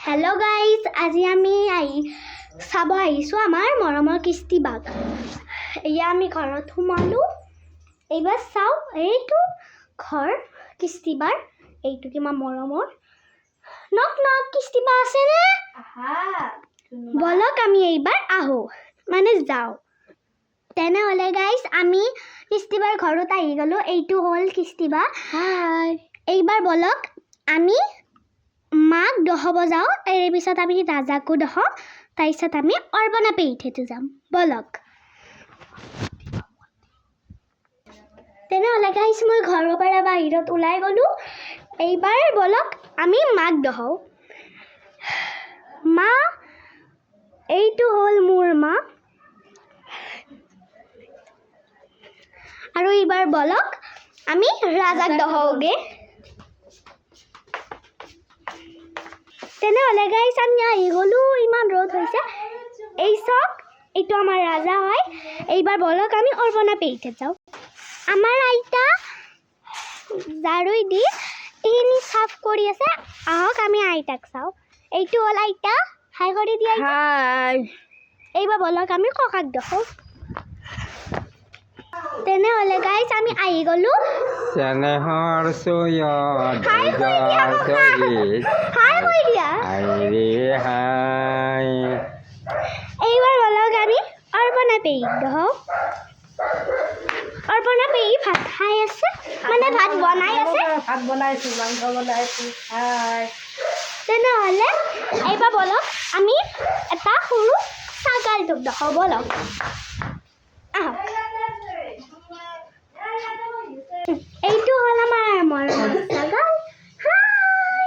hello guys आज आमी चाब आहिছোঁ আমাৰ মৰমৰ কিস্তি বাগ এয়া আমি ঘৰত সোমালো এইবাৰ চাও এইটো ঘৰ কিস্তি বাৰ এইটো কিমান মৰমৰ নক নক কিস্তি বা আছে নে আহা বলক আমি এইবাৰ আহো মানে যাও তেনে হলে গাইস আমি কিস্তি বাৰ ঘৰত আহি গলো এইটো হল কিস্তি বা হাই এইবাৰ বলক আমি মাক দহব যাও এর পিছত আমি রাজাকো দহ তাইছত আমি অর্বনা পেইঠেতে যাম বলক তেনে হলে গাইস মই ঘৰৰ পৰা বাহিৰত ওলাই গলো এইবাৰ বলক আমি মাক দহও মা এইটো হল মোৰ মা আৰু এইবাৰ বলক আমি রাজাক দহওগে তেনে হলে গাইস আমি আহি গলো ইমান রোদ হইছে এই সব এইটো আমার রাজা হয় এইবার বলক আমি অর্বনা পেইতে যাও আমার আইতা জারুই দি এনি সাফ করি আছে আহক আমি আইতাক চাও এইটো হল আইতা হাই কৰি দি আইতা হাই এইবার বলক আমি ককাক দেখো তেনে হলে গাইস আমি আহি গলো চেনেহৰ চয়ত হাই কৰি দিয়া হাই কৰি দিয়া আইৰে হাই এইবার বলক আমি অর্বনা পেই দহ অর্বনা পেই ভাত খাই আছে মানে ভাত বনাই আছে ভাত বনাইছো মাংস বনাইছো হাই তেনে হলে এইবার বলক আমি এটা সৰু ছাগাল তোক দহ বলক আহক এইটো হল আমাৰ মৰমৰ ছাগাল হাই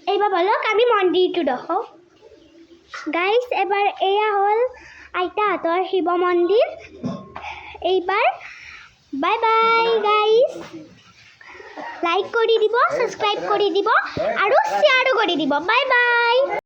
এইবাৰ বলক আমি মন্দিৰটো দহ গাইস এবাৰ এয়া হল আইতাহঁতৰ শিৱ মন্দিৰ এইবাৰ বাই বাই গাইস লাইক কৰি দিব সাবস্ক্ৰাইব কৰি দিব আৰু শ্বেয়াৰো কৰি দিব বাই বাই